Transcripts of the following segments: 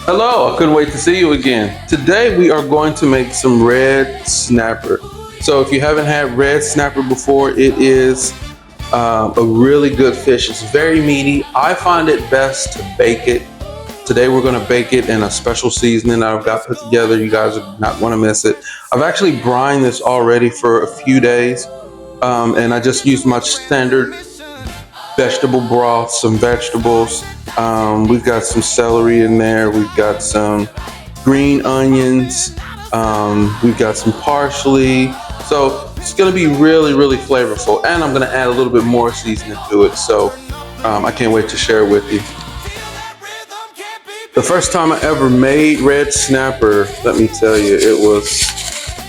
Hello, I couldn't wait to see you again. Today we are going to make some red snapper. So if you haven't had red snapper before, it is a really good fish. It's very meaty. I find it best to bake it. Today we're going to bake it in a special seasoning that I've got put together. You guys are not going to miss it. I've actually brined this already for a few days, and I just used my standard vegetable broth, some vegetables. We've got some celery in there. We've got some green onions. We've got some parsley. So it's going to be really, really flavorful. And I'm going to add a little bit more seasoning to it. So I can't wait to share it with you. The first time I ever made red snapper, let me tell you,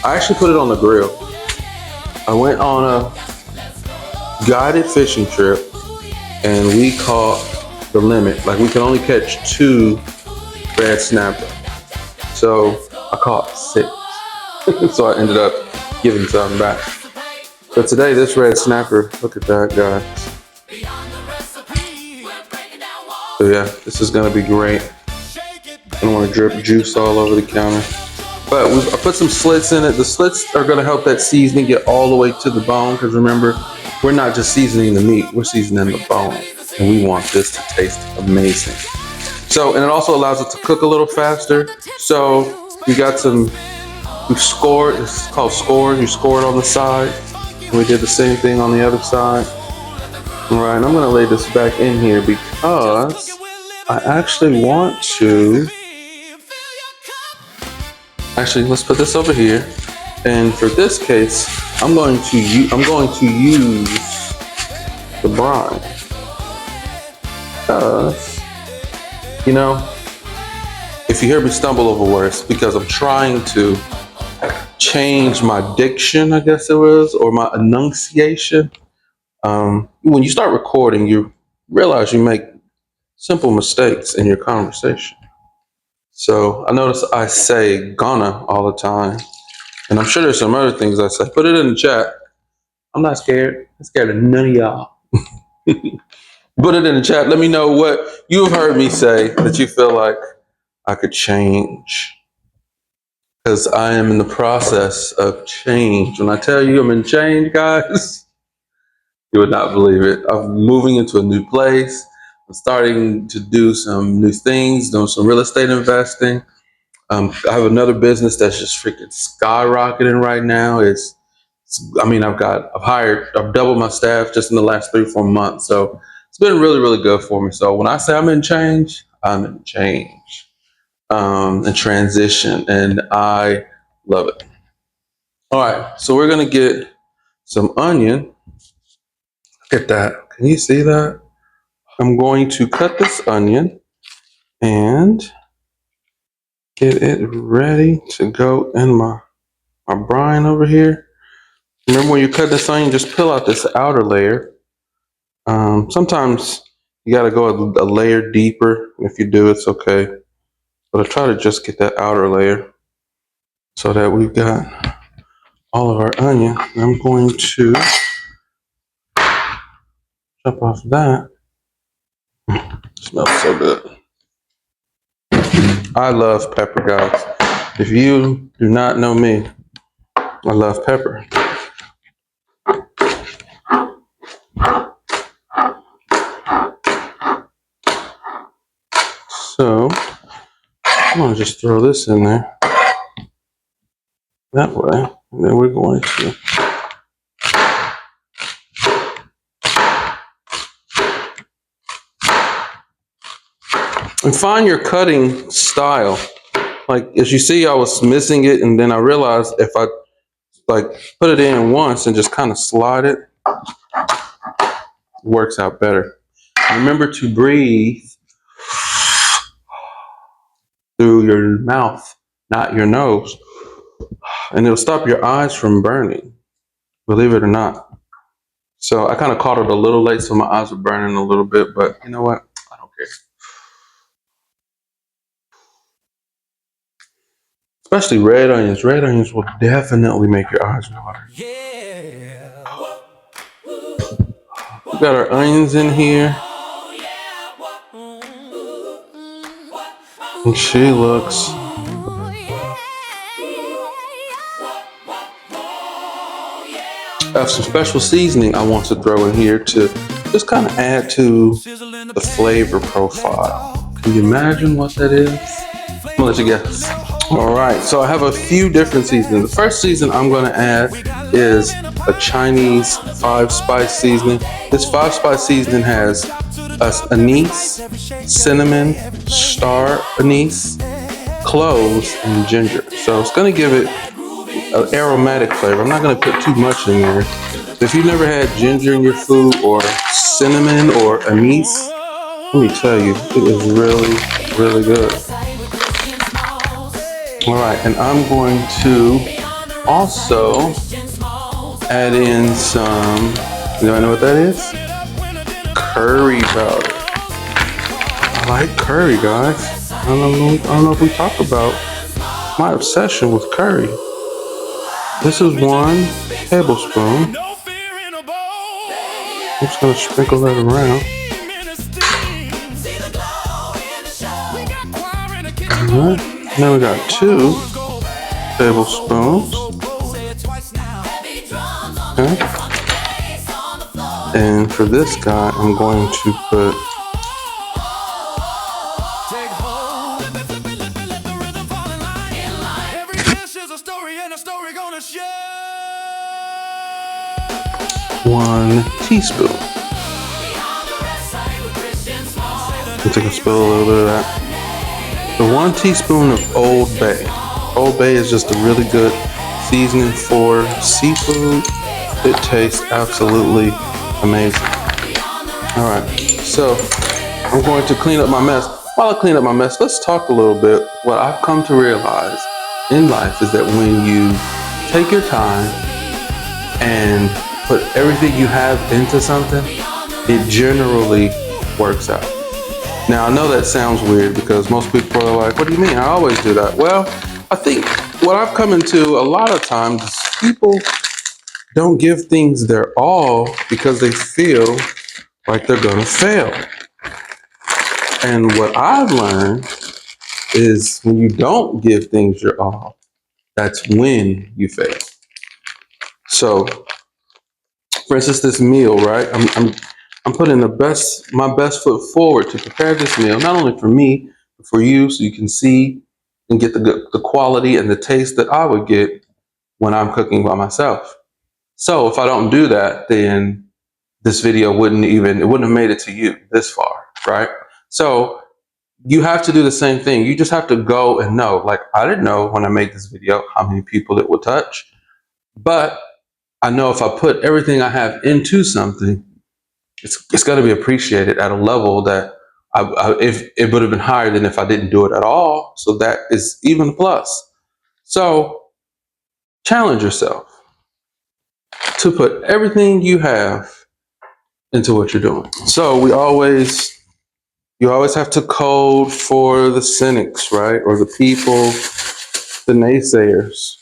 I actually put it on the grill. I went on a guided fishing trip and we caught the limit. Like we could only catch 2 red snapper. So I caught 6. So I ended up giving some back. But today this red snapper, look at that, guys. So yeah, this is gonna be great. I don't want to drip juice all over the counter. But I put some slits in it. The slits are gonna help that seasoning get all the way to the bone, because remember, we're not just seasoning the meat, we're seasoning the bone. And we want this to taste amazing. So, and it also allows it to cook a little faster. So we've scored, it's called scored. You score it on the side. And we did the same thing on the other side. All right, and I'm gonna lay this back in here because I actually want to, let's put this over here. And for this case, I'm going to use the brine. Because, if you hear me stumble over words, because I'm trying to change my diction, I guess it was, or my enunciation. When you start recording, you realize you make simple mistakes in your conversation. So I notice I say gonna all the time. And I'm sure there's some other things I say. Put it in the chat. I'm not scared. I'm scared of none of y'all. Put it in the chat. Let me know what you've heard me say that you feel like I could change. Because I am in the process of change. When I tell you I'm in change, guys, you would not believe it. I'm moving into a new place. I'm starting to do some new things, doing some real estate investing. I have another business that's just freaking skyrocketing right now. I've doubled my staff just in the last 3-4 months. So it's been really, really good for me. So when I say I'm in change, I'm in change, and transition, and I love it. All right, so we're gonna get some onion. Look at that. Can you see that? I'm going to cut this onion and get it ready to go in my brine over here. Remember, when you cut this onion, just peel out this outer layer. Sometimes you got to go a layer deeper. If you do, it's okay. But I try to just get that outer layer so that we've got all of our onion. I'm going to chop off that. Smells so good. I love pepper, guys. If you do not know me, I love pepper. So I'm gonna just throw this in there that way, and then we're going to and find your cutting style. Like, as you see, I was missing it, and then I realized if I put it in once and just kind of slide it, works out better. Remember to breathe through your mouth, not your nose, and it'll stop your eyes from burning, believe it or not. So I kind of caught it a little late, so my eyes were burning a little bit, but you know what? I don't care. Especially red onions. Red onions will definitely make your eyes water. Yeah. We got our onions in here. And she looks. I have some special seasoning I want to throw in here to just kind of add to the flavor profile. Can you imagine what that is? I'm gonna let you guess. All right, so I have a few different seasonings. The first season I'm going to add is a Chinese 5-spice seasoning. This 5-spice seasoning has anise, cinnamon, star anise, cloves, and ginger. So it's going to give it an aromatic flavor. I'm not going to put too much in there. If you've never had ginger in your food or cinnamon or anise, let me tell you, it is really, really good. All right, and I'm going to also add in some, you know what that is? Curry powder. I like curry, guys. I don't know if we talk about my obsession with curry. This is 1 tablespoon. I'm just gonna sprinkle that around. All right. Now we got 2 tablespoons. Okay. And for this guy, I'm going to put 1 teaspoon. I'm take a spill a little bit of that. The 1 teaspoon of Old Bay. Old Bay is just a really good seasoning for seafood. It tastes absolutely amazing. All right, so I'm going to clean up my mess. While I clean up my mess, let's talk a little bit. What I've come to realize in life is that when you take your time and put everything you have into something, it generally works out. Now, I know that sounds weird because most people are like, what do you mean? I always do that. Well, I think what I've come into a lot of times is people don't give things their all because they feel like they're going to fail. And what I've learned is when you don't give things your all, that's when you fail. So, for instance, this meal, right? I'm putting my best foot forward to prepare this meal, not only for me, but for you, so you can see and get the quality and the taste that I would get when I'm cooking by myself. So if I don't do that, then this video wouldn't have made it to you this far, right? So you have to do the same thing. You just have to go and know. Like, I didn't know when I made this video how many people it would touch, but I know if I put everything I have into something, it's going to be appreciated at a level that if it would have been higher than if I didn't do it at all. So that is even a plus. So challenge yourself to put everything you have into what you're doing. So you always have to code for the cynics, right? Or the people, the naysayers.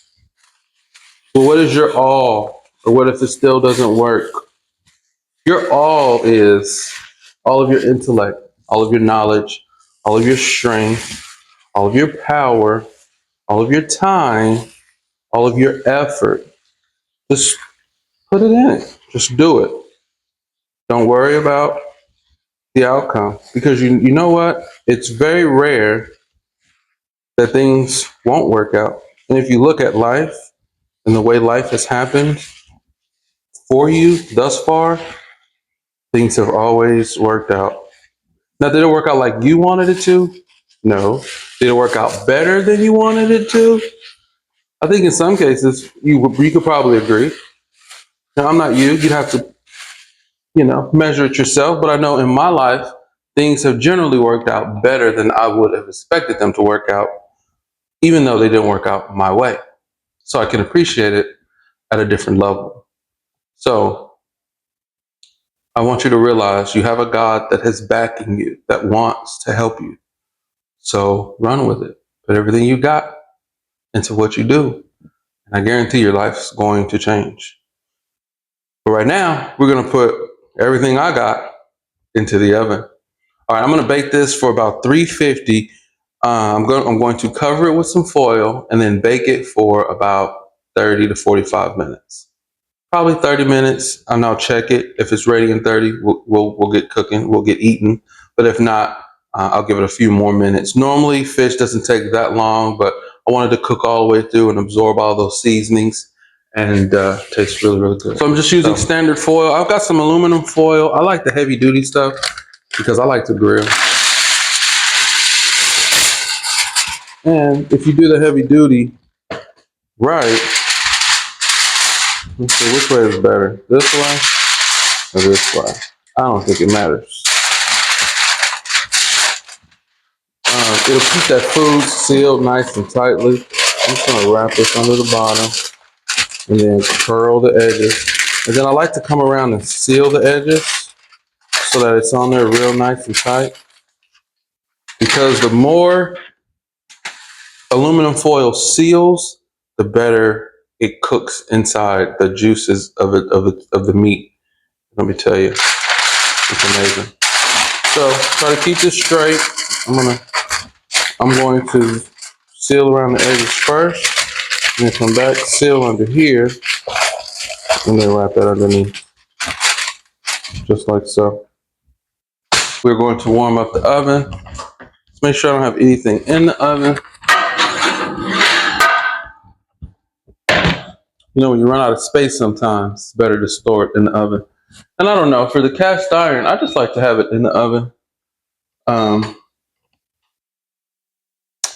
Well, what is your all? Or what if it still doesn't work? Your all is all of your intellect, all of your knowledge, all of your strength, all of your power, all of your time, all of your effort. Just put it in it. Just do it. Don't worry about the outcome because you know what? It's very rare that things won't work out. And if you look at life and the way life has happened for you thus far, things have always worked out. Now, did it work out like you wanted it to? No. Did it work out better than you wanted it to? I think in some cases you could probably agree. Now, I'm not you. You'd have to, measure it yourself. But I know in my life, things have generally worked out better than I would have expected them to work out, even though they didn't work out my way. So I can appreciate it at a different level. So I want you to realize you have a God that is backing you, that wants to help you. So run with it. Put everything you got into what you do. And I guarantee your life's going to change. But right now, we're going to put everything I got into the oven. All right, I'm going to bake this for about 350 I'm going to cover it with some foil and then bake it for about 30 to 45 minutes. Probably 30 minutes, and I'll check it. If it's ready in 30, we'll get cooking, we'll get eating. But if not, I'll give it a few more minutes. Normally, fish doesn't take that long, but I wanted to cook all the way through and absorb all those seasonings, and tastes really, really good. So I'm just using standard foil. I've got some aluminum foil. I like the heavy duty stuff because I like to grill. And if you do the heavy duty right, let's see, which way is better? This way or this way? I don't think it matters. It'll keep that food sealed nice and tightly. I'm just gonna wrap this under the bottom and then curl the edges. And then I like to come around and seal the edges so that it's on there real nice and tight. Because the more aluminum foil seals, the better it cooks inside the juices of the meat. Let me tell you, it's amazing. So try to keep this straight. I'm going to seal around the edges first, and then come back, seal under here, and then wrap that underneath, just like so. We're going to warm up the oven. Let's make sure I don't have anything in the oven. You know, when you run out of space sometimes, it's better to store it in the oven. And I don't know, for the cast iron, I just like to have it in the oven.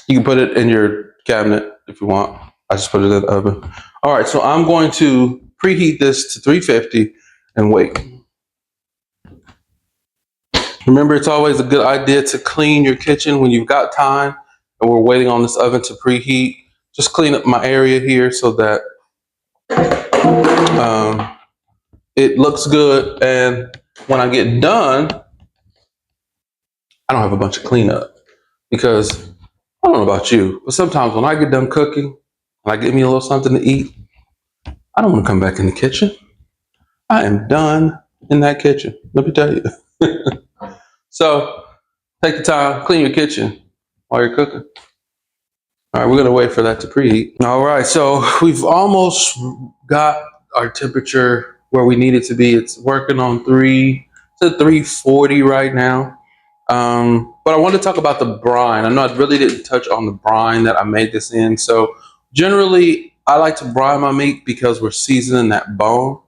You can put it in your cabinet if you want. I just put it in the oven. All right, so I'm going to preheat this to 350 and wait. Remember, it's always a good idea to clean your kitchen when you've got time and we're waiting on this oven to preheat. Just clean up my area here so that it looks good. And when I get done, I don't have a bunch of cleanup because I don't know about you, but sometimes when I get done cooking and I get me a little something to eat, I don't want to come back in the kitchen. I am done in that kitchen. Let me tell you. So take the time, clean your kitchen while you're cooking. All right, we're gonna wait for that to preheat. All right, so we've almost got our temperature where we need it to be. It's working on 340 right now. But I want to talk about the brine. I know I really didn't touch on the brine that I made this in. So generally, I like to brine my meat because we're seasoning that bone.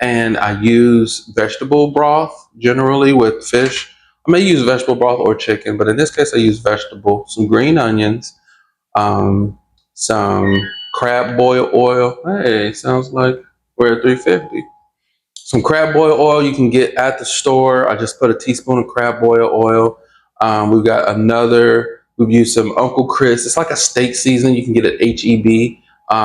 And I use vegetable broth generally with fish. I may use vegetable broth or chicken, but in this case, I use vegetable, some green onions, some crab boil oil. Hey, sounds like we're at 350. Some crab boil oil you can get at the store. I just put a teaspoon of crab boil oil. We've got we've used some Uncle Chris. It's like a steak seasoning. You can get at HEB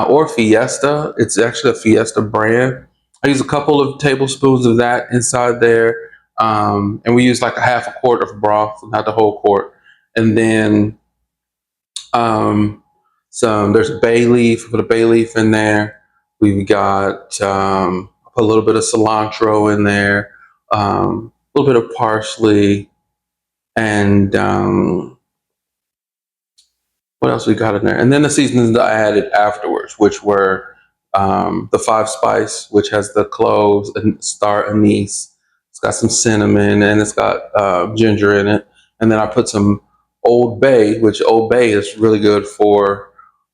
or Fiesta. It's actually a Fiesta brand. I use a couple of tablespoons of that inside there. And we use like a half a quart of broth, not the whole quart. And then there's bay leaf, put a bay leaf in there. We've got put a little bit of cilantro in there, a little bit of parsley, and what else we got in there? And then the seasonings that I added afterwards, which were the 5 spice, which has the cloves and star anise. It's got some cinnamon and it's got ginger in it. And then I put some Old Bay, which Old Bay is really good for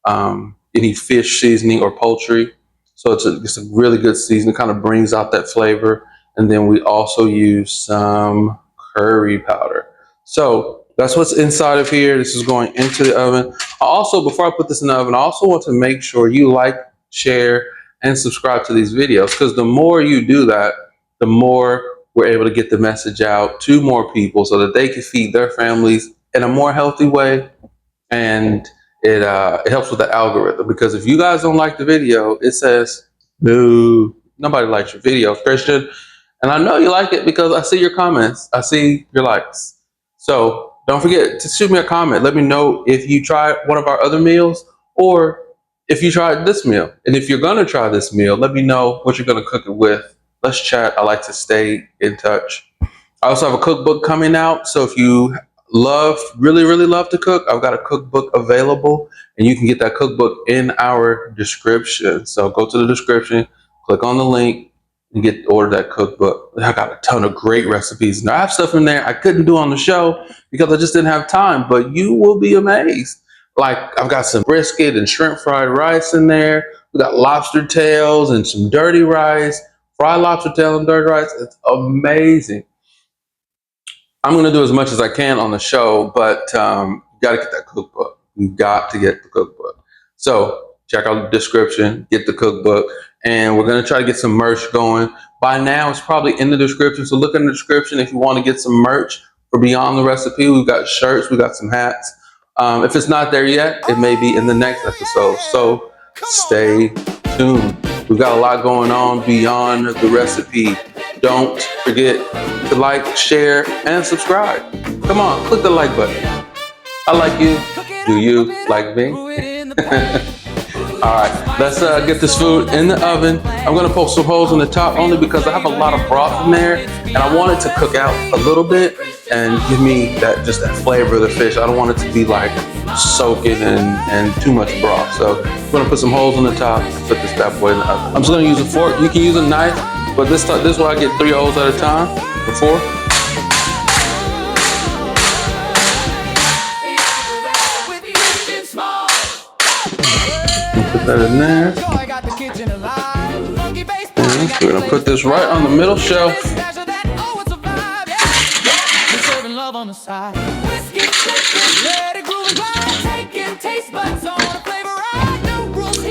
any fish seasoning or poultry. So it's a really good seasoning. It kind of brings out that flavor. And then we also use some curry powder. So that's what's inside of here. This is going into the oven. Before I put this in the oven, I also want to make sure you like, share, and subscribe to these videos, because the more you do that, the more we're able to get the message out to more people so that they can feed their families in a more healthy way. And it helps with the algorithm, because if you guys don't like the video, it says, no, nobody likes your video, Christian. And I know you like it because I see your comments. I see your likes. So don't forget to shoot me a comment. Let me know if you tried one of our other meals or if you tried this meal. And if you're going to try this meal, let me know what you're going to cook it with. Let's chat. I like to stay in touch. I also have a cookbook coming out. So if you really love to cook, I've got a cookbook available, and you can get that cookbook in our description. So go to the description, click on the link, and order that cookbook. I got a ton of great recipes. Now I have stuff in there I couldn't do on the show because I just didn't have time, but you will be amazed. Like I've got some brisket and shrimp fried rice in there. We got lobster tails and some dirty rice, fried lobster tail and dirty rice. It's amazing. I'm going to do as much as I can on the show, but you got to get that cookbook. You got to get the cookbook. So check out the description, get the cookbook, and we're going to try to get some merch going. By now, it's probably in the description. So look in the description if you want to get some merch for Beyond the Recipe. We've got shirts, we got some hats. If it's not there yet, it may be in the next episode. So stay tuned. We've got a lot going on beyond the recipe. Don't forget to like, share, and subscribe. Come on, click the like button. I like you. Do you like me? All right, let's get this food in the oven. I'm gonna poke some holes in the top only because I have a lot of broth in there, and I want it to cook out a little bit and give me that flavor of the fish. I don't want it to be like soaking and too much broth. So I'm gonna put some holes in the top and put this bad boy in the oven. I'm just gonna use a fork. You can use a knife, but this way I get 3 holes at a time, or 4. Put that in there. And we're gonna put this right on the middle shelf.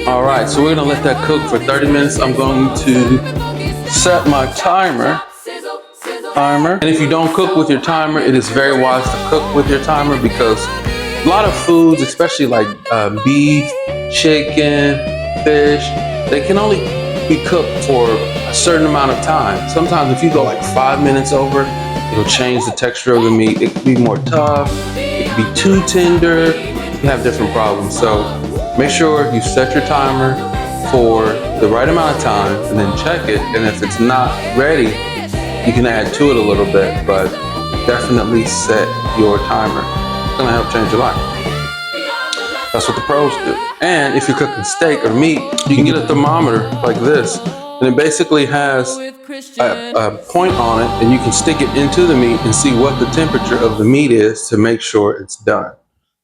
All right, so we're gonna let that cook for 30 minutes. I'm going to set my timer. And if you don't cook with your timer, it is very wise to cook with your timer because a lot of foods, especially like beef, chicken, fish, they can only be cooked for a certain amount of time. Sometimes if you go like 5 minutes over, it'll change the texture of the meat. It could be more tough, it could be too tender, you have different problems. So make sure you set your timer for the right amount of time and then check it. And if it's not ready, you can add to it a little bit, but definitely set your timer. It's gonna help change your life. That's what the pros do. And if you're cooking steak or meat, you can get a thermometer like this, and it basically has a point on it, and you can stick it into the meat and see what the temperature of the meat is to make sure it's done.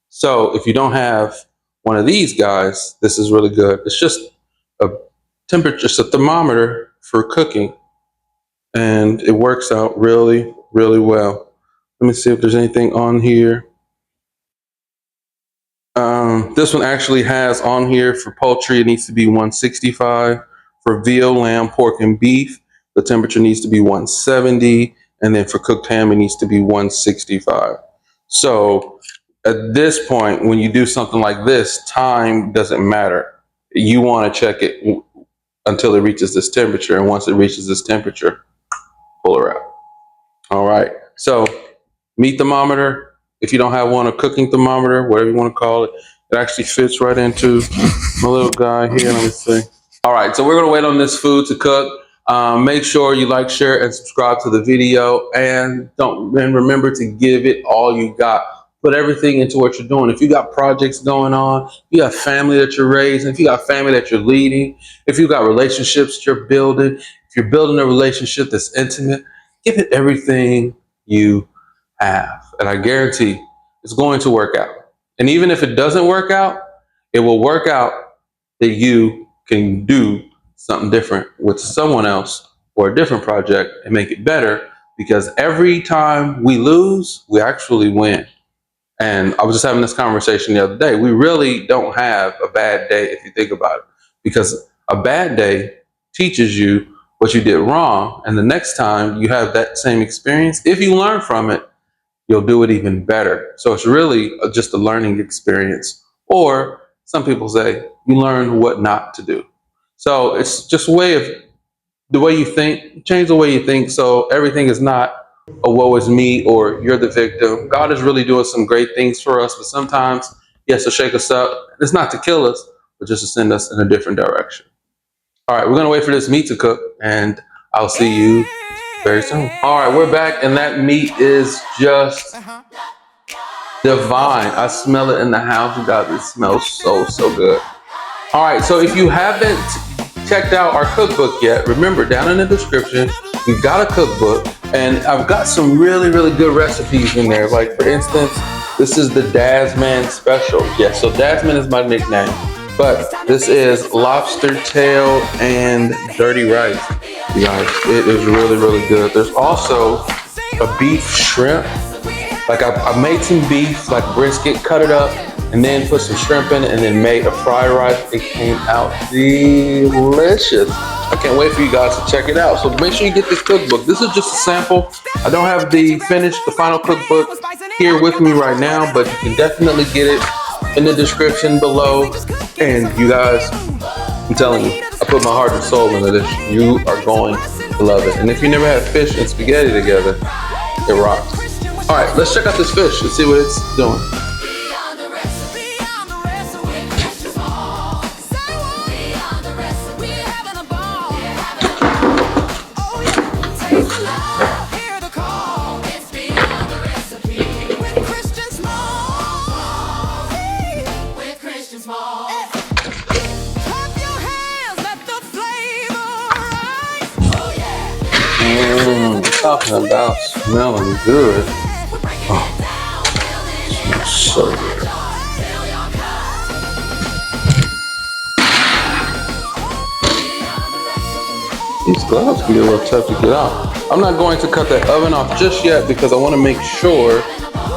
So if you don't have one of these guys, this is really good. It's just a temperature, it's a thermometer for cooking, and it works out really, really well. Let me see if there's anything on here. This one actually has on here for poultry, it needs to be 165. For veal, lamb, pork, and beef, the temperature needs to be 170. And then for cooked ham, it needs to be 165. So at this point, when you do something like this, time doesn't matter. You want to check it until it reaches this temperature. And once it reaches this temperature, pull her out. All right. So meat thermometer. If you don't have one, a cooking thermometer, whatever you want to call it, it actually fits right into my little guy here. Let me see. All right, so we're going to wait on this food to cook. Make sure you like, share, and subscribe to the video. And remember to give it all you got. Put everything into what you're doing. If you got projects going on, if you got family that you're raising, if you got family that you're leading, if you got relationships that you're building, if you're building a relationship that's intimate, give it everything you have. And I guarantee it's going to work out. And even if it doesn't work out, it will work out that you can do something different with someone else or a different project and make it better, because every time we lose, we actually win. And I was just having this conversation the other day. We really don't have a bad day if you think about it, because a bad day teaches you what you did wrong. And the next time you have that same experience, if you learn from it, you'll do it even better. So it's really just a learning experience. Or some people say you learn what not to do. So it's just a way of the way you think, change the way you think. So everything is not a woe is me or you're the victim. God is really doing some great things for us, but sometimes he has to shake us up. It's not to kill us, but just to send us in a different direction. All right, we're gonna wait for this meat to cook, and I'll see you very soon. All right, we're back, and that meat is just divine. I smell it in the house, you guys. It smells so good. All right, so if you haven't checked out our cookbook yet, remember down in the description, we've got a cookbook, and I've got some really good recipes in there. Like for instance, this is the Dazman special. Yes, so Dazman is my nickname, but this is lobster tail and dirty rice. You guys, it is really good. There's also a beef shrimp. Like I made some beef, like brisket, cut it up, and then put some shrimp in it, and then made a fried rice. It came out delicious. I can't wait for you guys to check it out. So make sure you get this cookbook. This is just a sample. I don't have the final cookbook here with me right now, but you can definitely get it in the description below. And you guys, I'm telling you, I put my heart and soul into this. You are going to love it. And if you never had fish and spaghetti together, it rocks. All right, let's check out this fish and see what it's doing. Talking about smelling good. Oh, smells so good. These gloves can be a little tough to get out. I'm not going to cut that oven off just yet because I want to make sure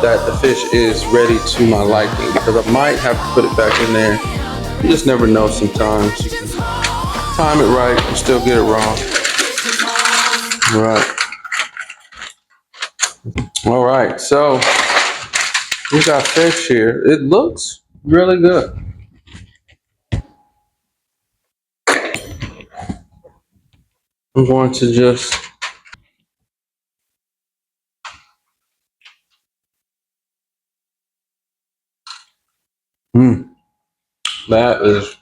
that the fish is ready to my liking, because I might have to put it back in there. You just never know sometimes. You can time it right and still get it wrong. All right, so we got fish here. It looks really good. I'm going to just that is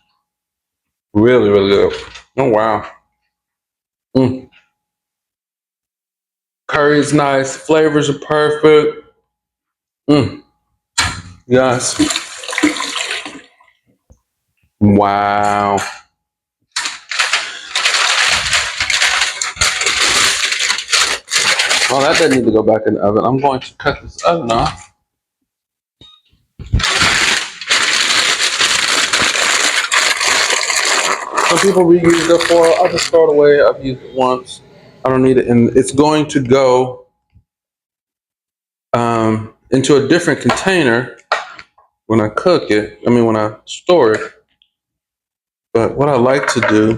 really good. Oh wow. Curry's nice, flavors are perfect. Yes. Wow. Well, that doesn't need to go back in the oven. I'm going to cut this oven off. Some people reuse their foil. I'll just throw it away. I've used it once. I don't need it. And it's going to go into a different container when I cook it. I mean, when I store it. But what I like to do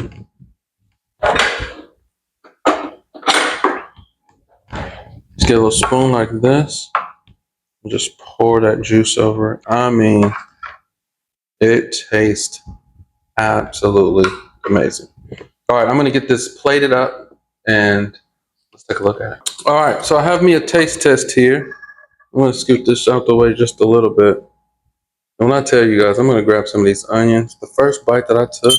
is get a little spoon like this and just pour that juice over it. I mean, it tastes absolutely amazing. All right, I'm gonna get this plated up and let's take a look at it. All right, so I have me a taste test here. I'm gonna scoot this out the way just a little bit. And when I tell you guys, I'm gonna grab some of these onions. The first bite that I took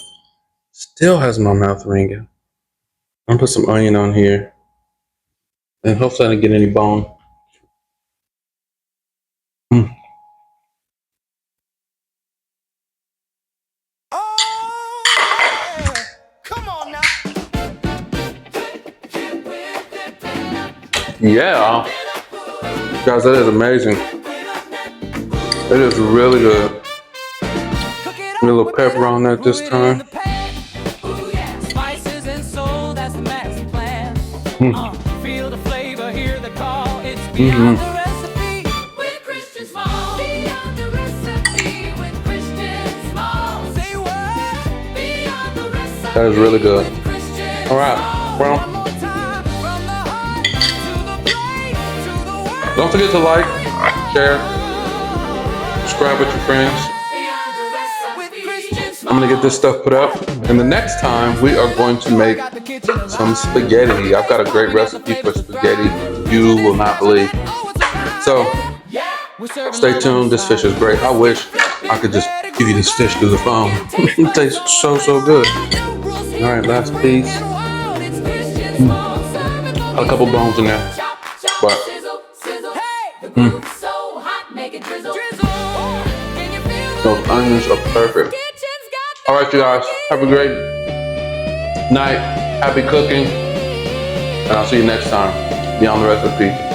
still has my mouth ringing. I'm gonna put some onion on here and hopefully I didn't get any bone. Yeah, guys, that is amazing. It is really good. Put a little pepper on that this time. Feel the flavor, hear the call. It's Beyond the Recipe with Christian Small. Beyond the Recipe with Christian Small. Say what? Beyond the Recipe. That is really good. All right, well, don't forget to like, share, subscribe with your friends. I'm gonna get this stuff put up, and the next time we are going to make some spaghetti. I've got a great recipe for spaghetti you will not believe. So stay tuned. This fish is great. I wish I could just give you this fish through the phone. It tastes so good. All right, last piece. A couple bones in there, but onions are perfect. All right, you guys, have a great night. Happy cooking. And I'll see you next time. Beyond the Recipe.